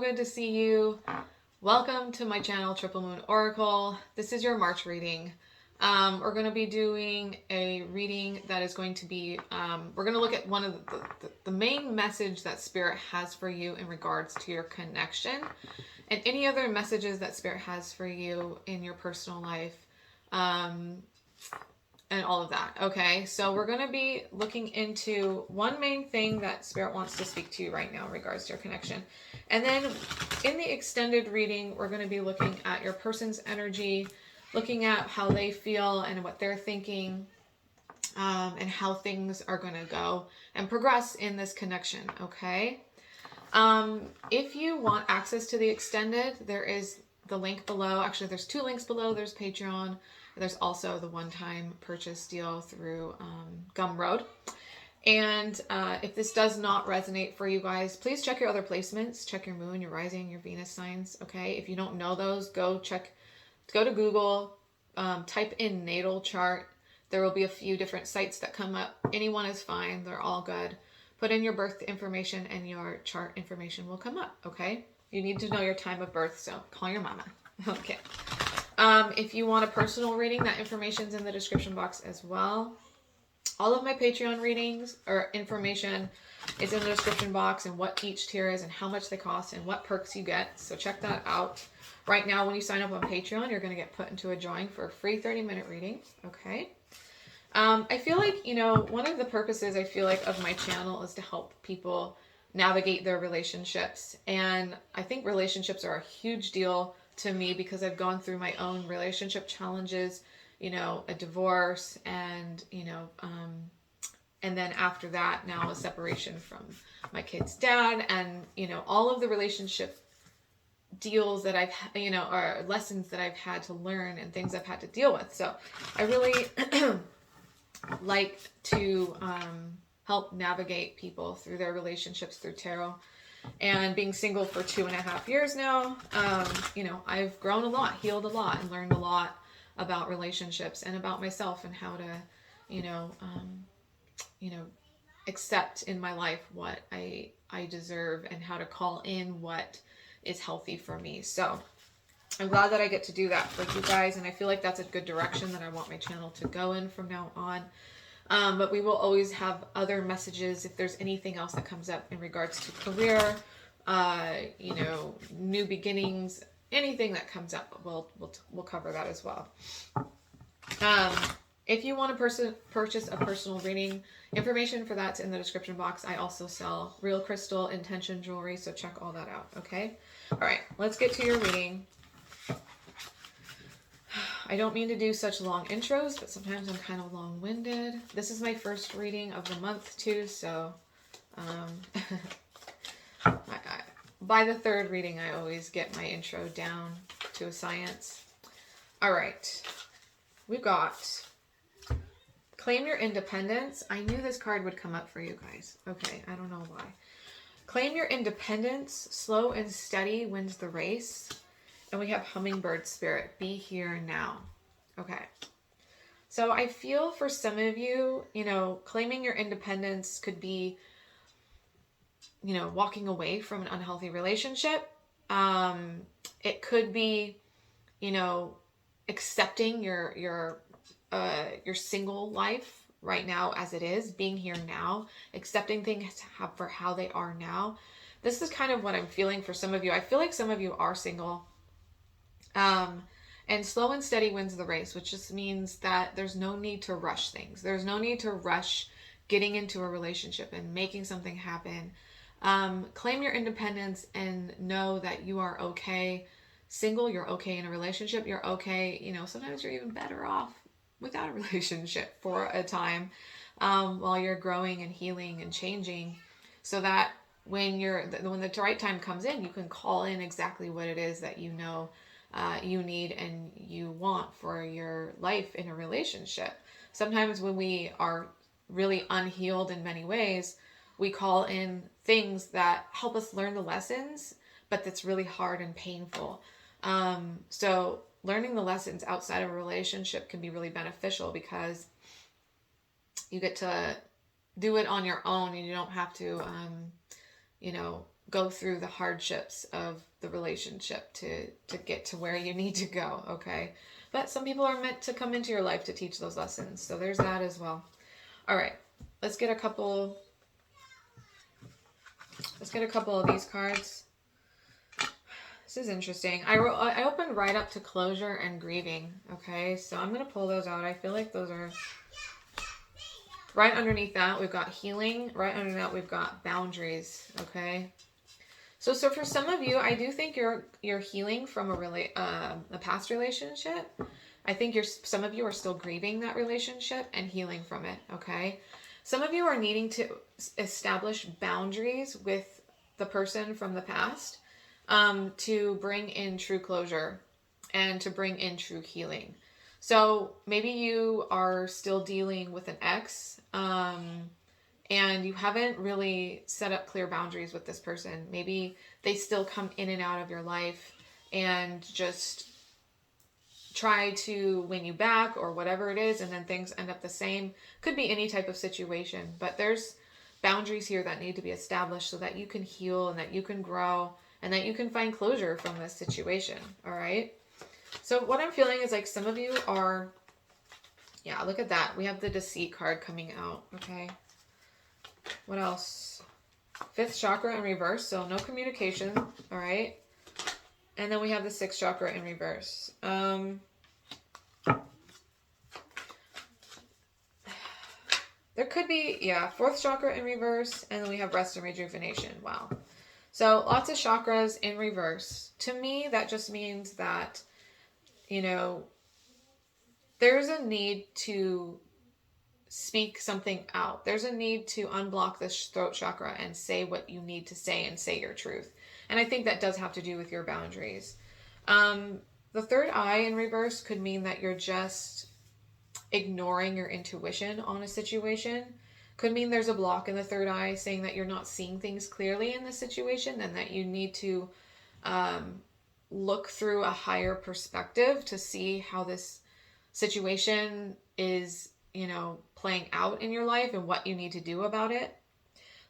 good to see you. Welcome to my channel, Triple Moon Oracle. This is your March reading. We're going to be doing a reading that is going to be, we're going to look at one of the main message that Spirit has for you in regards to your connection and any other messages that Spirit has for you in your personal life. And all of that. Okay, so we're going to be looking into one main thing that Spirit wants to speak to you right now in regards to your connection. And then in the extended reading, we're going to be looking at your person's energy, looking at how they feel and what they're thinking, and how things are going to go and progress in this connection. Okay. If you want access to the extended, there is the link below. Actually, there's two links below. There's Patreon. There's also the one-time purchase deal through Gumroad. And if this does not resonate for you guys, please check your other placements. Check your moon, your rising, your Venus signs. Okay. If you don't know those, go to Google, type in natal chart. There will be a few different sites that come up. Anyone is fine. They're all good. Put in your birth information and your chart information will come up. Okay. You need to know your time of birth. So call your mama. Okay. If you want a personal reading, that information's in the description box as well. All of my Patreon readings or information is in the description box, and what each tier is and how much they cost and what perks you get. So check that out. Right now, when you sign up on Patreon, you're going to get put into a drawing for a free 30-minute reading. Okay. I feel like, one of the purposes I feel like of my channel is to help people navigate their relationships. And I think relationships are a huge deal to me because I've gone through my own relationship challenges, a divorce and, and then after that, now a separation from my kid's dad and, all of the relationship deals that I've, or lessons that I've had to learn and things I've had to deal with. So I really like to help navigate people through their relationships through tarot. And being single for 2.5 years now, I've grown a lot, healed a lot, and learned a lot about relationships and about myself and how to, accept in my life what I deserve and how to call in what is healthy for me. So I'm glad that I get to do that for you guys. And I feel like that's a good direction that I want my channel to go in from now on. But we will always have other messages if there's anything else that comes up in regards to career, new beginnings, anything that comes up, we'll cover that as well. If you want to purchase a personal reading, information for that's in the description box. I also sell real crystal intention jewelry, so check all that out. Okay. All right, let's get to your reading. I don't mean to do such long intros, but sometimes I'm kind of long-winded. This is my first reading of the month too, so by the third reading, I always get my intro down to a science. All right, we've got Claim Your Independence. I knew this card would come up for you guys. Okay, I don't know why. Claim Your Independence. Slow and steady wins the race. And we have Hummingbird Spirit, be here now. Okay. So I feel for some of you, claiming your independence could be, walking away from an unhealthy relationship. It could be, accepting your single life right now as it is, being here now, accepting things for how they are now. This is kind of what I'm feeling for some of you. I feel like some of you are single. And slow and steady wins the race, which just means that there's no need to rush things. There's no need to rush getting into a relationship and making something happen. Claim your independence and know that you are okay. Single, you're okay. In a relationship, you're okay. Sometimes you're even better off without a relationship for a time, while you're growing and healing and changing, so that when the right time comes in, you can call in exactly what it is that you need and you want for your life in a relationship. Sometimes when we are really unhealed in many ways, we call in things that help us learn the lessons, but that's really hard and painful. So learning the lessons outside of a relationship can be really beneficial because you get to do it on your own and you don't have to, go through the hardships of the relationship to get to where you need to go, okay? But some people are meant to come into your life to teach those lessons. So there's that as well. All right. Let's get a couple of these cards. This is interesting. I opened right up to closure and grieving, okay? So I'm going to pull those out. I feel like those are right underneath that. We've got healing. Right under that, we've got boundaries, okay? So for some of you, I do think you're healing from a past relationship. I think some of you are still grieving that relationship and healing from it, okay? Some of you are needing to establish boundaries with the person from the past to bring in true closure and to bring in true healing. So maybe you are still dealing with an ex and you haven't really set up clear boundaries with this person. Maybe they still come in and out of your life and just try to win you back or whatever it is, and then things end up the same. Could be any type of situation, but there's boundaries here that need to be established so that you can heal and that you can grow and that you can find closure from this situation, all right? So what I'm feeling is like some of you are, yeah, look at that. We have the deceit card coming out, okay? What else? Fifth chakra in reverse, so no communication, all right? And then we have the sixth chakra in reverse. There could be, yeah, fourth chakra in reverse, and then we have rest and rejuvenation. Wow. So lots of chakras in reverse. To me, that just means that, there's a need to speak something out. There's a need to unblock this throat chakra and say what you need to say and say your truth. And I think that does have to do with your boundaries. The third eye in reverse could mean that you're just ignoring your intuition on a situation. Could mean there's a block in the third eye saying that you're not seeing things clearly in the situation and that you need to look through a higher perspective to see how this situation is, playing out in your life and what you need to do about it.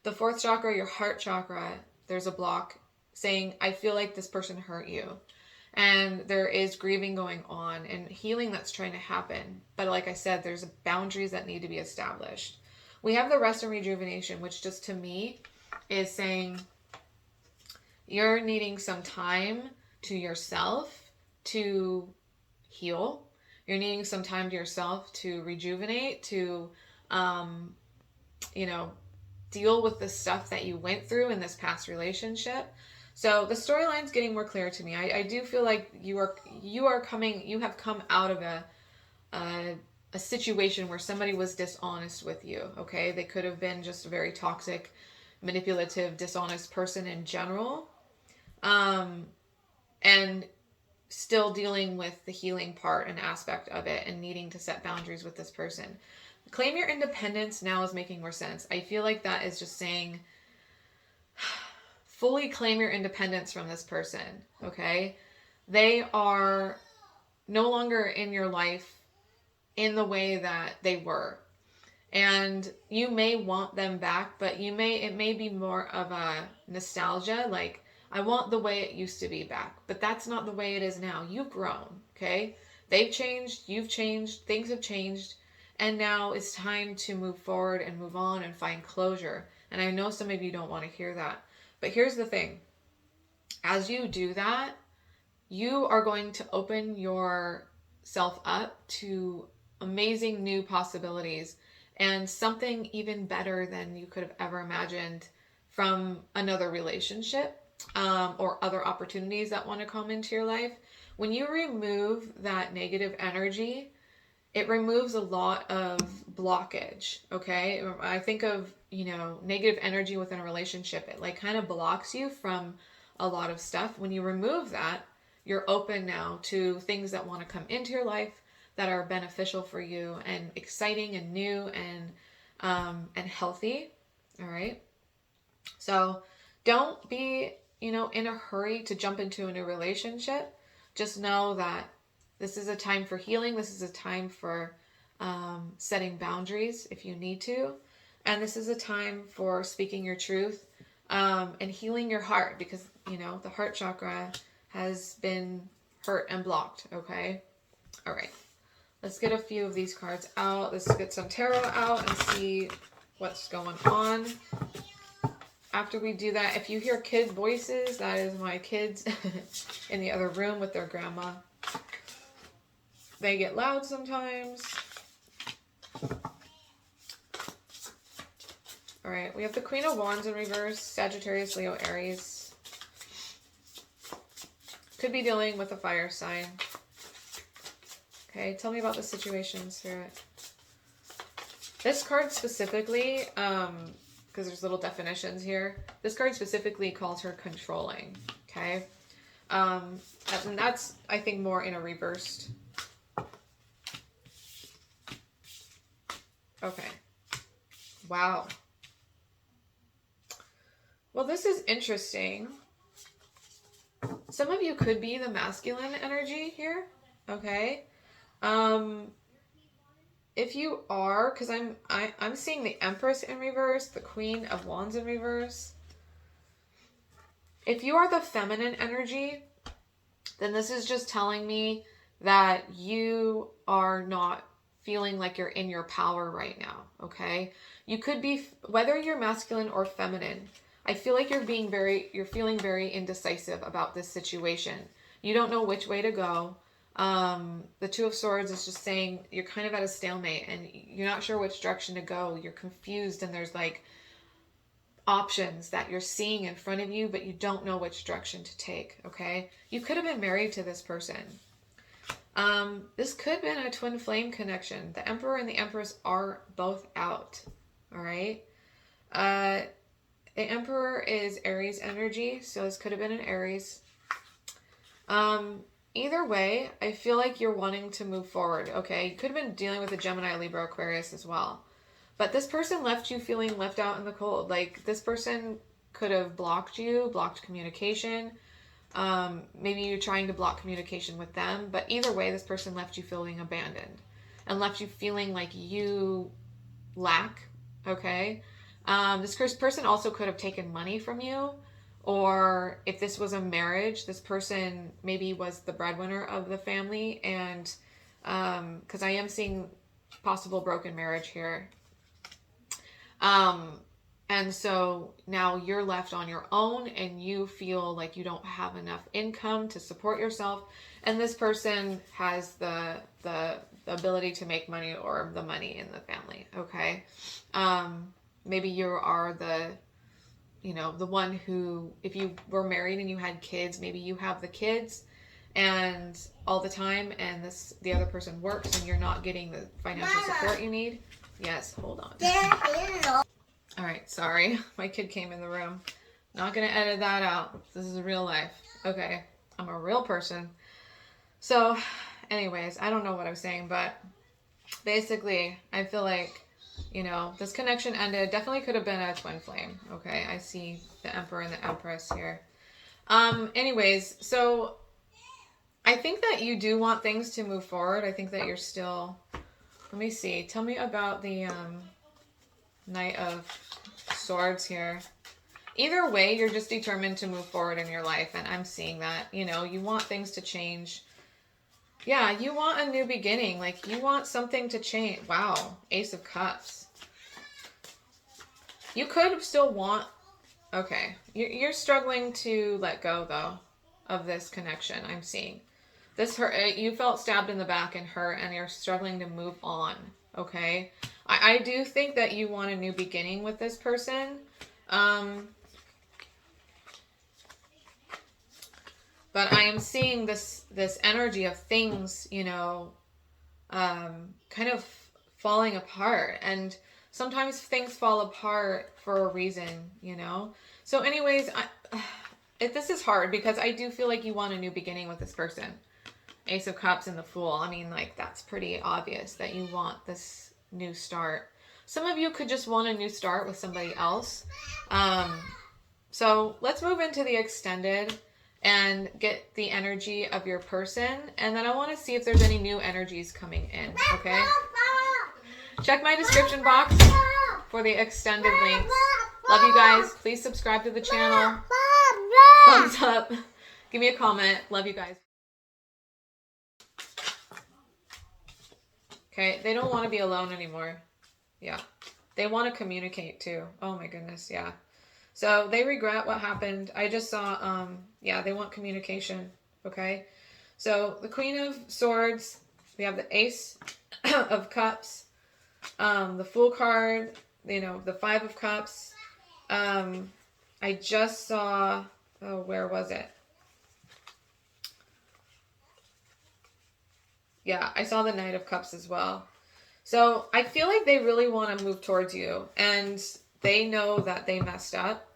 The fourth chakra, your heart chakra, there's a block saying, I feel like this person hurt you. And there is grieving going on and healing that's trying to happen. But like I said, there's boundaries that need to be established. We have the rest and rejuvenation, which just to me is saying you're needing some time to yourself to heal. You're needing some time to yourself to rejuvenate, to, deal with the stuff that you went through in this past relationship. So the storyline's getting more clear to me. I do feel like you have come out of a situation where somebody was dishonest with you, okay? They could have been just a very toxic, manipulative, dishonest person in general. And still dealing with the healing part and aspect of it and needing to set boundaries with this person. Claim your independence now is making more sense. I feel like that is just saying fully claim your independence from this person, okay? They are no longer in your life in the way that they were. And you may want them back, but it may be more of a nostalgia, like, I want the way it used to be back, but that's not the way it is now. You've grown, okay? They've changed, you've changed, things have changed, and now it's time to move forward and move on and find closure. And I know some of you don't want to hear that, but here's the thing. As you do that, you are going to open yourself up to amazing new possibilities and something even better than you could have ever imagined from another relationship. Or other opportunities that want to come into your life. When you remove that negative energy, it removes a lot of blockage, okay? I think of, negative energy within a relationship. It like kind of blocks you from a lot of stuff. When you remove that, you're open now to things that want to come into your life that are beneficial for you and exciting and new and healthy, all right? So don't be in a hurry to jump into a new relationship. Just know that this is a time for healing. This is a time for setting boundaries if you need to. And this is a time for speaking your truth and healing your heart, because, you know, the heart chakra has been hurt and blocked. Okay. All right. Let's get a few of these cards out. Let's get some tarot out and see what's going on. After we do that, if you hear kid voices, that is my kids in the other room with their grandma. They get loud sometimes. All right, we have the Queen of Wands in reverse, Sagittarius, Leo, Aries. Could be dealing with a fire sign. Okay, tell me about the situation, Spirit. This card specifically, because there's little definitions here. This card specifically calls her controlling, okay? And that's, I think, more in a reversed. Okay. Wow. Well, this is interesting. Some of you could be the masculine energy here, okay? If you are, because I'm seeing the Empress in reverse, the Queen of Wands in reverse. If you are the feminine energy, then this is just telling me that you are not feeling like you're in your power right now, okay? You could be, whether you're masculine or feminine, I feel like you're feeling very indecisive about this situation. You don't know which way to go. The Two of Swords is just saying you're kind of at a stalemate and you're not sure which direction to go. You're confused and there's like options that you're seeing in front of you, but you don't know which direction to take, okay? You could have been married to this person. This could have been a twin flame connection. The Emperor and the Empress are both out, all right? The Emperor is Aries energy, so this could have been an Aries. Either way, I feel like you're wanting to move forward, okay? You could have been dealing with a Gemini, Libra, Aquarius as well. But this person left you feeling left out in the cold. Like, this person could have blocked you, blocked communication. Maybe you're trying to block communication with them. But either way, this person left you feeling abandoned and left you feeling like you lack, okay? This person also could have taken money from you. Or if this was a marriage, this person maybe was the breadwinner of the family. And because I am seeing possible broken marriage here. And so now you're left on your own and you feel like you don't have enough income to support yourself. And this person has the ability to make money or the money in the family, okay? Maybe you are the one who, if you were married and you had kids, maybe you have the kids and all the time and the other person works and you're not getting the financial support you need. Yes, hold on. All right, sorry. My kid came in the room. Not going to edit that out. This is real life. Okay, I'm a real person. So, anyways, I don't know what I'm saying, but basically, I feel like, this connection ended. Definitely could have been a twin flame. Okay, I see the Emperor and the Empress here. Anyways, so I think that you do want things to move forward. I think that you're still, let me see. Tell me about the Knight of Swords here. Either way, you're just determined to move forward in your life. And I'm seeing that, you want things to change. Yeah, you want a new beginning. Like, you want something to change. Wow. Ace of Cups. You could still want... Okay. You're struggling to let go, though, of this connection. I'm seeing. This hurt. You felt stabbed in the back and hurt, and you're struggling to move on. Okay? I do think that you want a new beginning with this person. But I am seeing this energy of things, kind of falling apart. And sometimes things fall apart for a reason, So anyways, this is hard because I do feel like you want a new beginning with this person. Ace of Cups and the Fool. I mean, like, that's pretty obvious that you want this new start. Some of you could just want a new start with somebody else. So let's move into the extended and get the energy of your person. And then I want to see if there's any new energies coming in, okay? Check my description box for the extended links. Love you guys. Please subscribe to the channel. Thumbs up. Give me a comment. Love you guys. Okay, they don't want to be alone anymore. Yeah. They want to communicate too. Oh my goodness, yeah. So they regret what happened. I just saw, yeah, they want communication. Okay. So the Queen of Swords, we have the Ace of Cups, the Fool card, you know, the Five of Cups. I just saw, oh, where was it? Yeah, I saw the Knight of Cups as well. So I feel like they really want to move towards you, and they know that they messed up.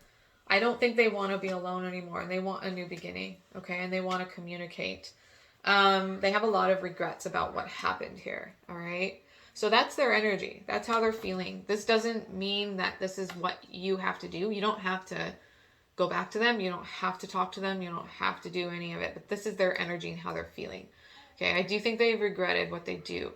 I don't think they want to be alone anymore, and they want a new beginning, okay? And they want to communicate. They have a lot of regrets about what happened here, all right? So that's their energy. That's how they're feeling. This doesn't mean that this is what you have to do. You don't have to go back to them. You don't have to talk to them. You don't have to do any of it. But this is their energy and how they're feeling. Okay, I do think they've regretted what they do.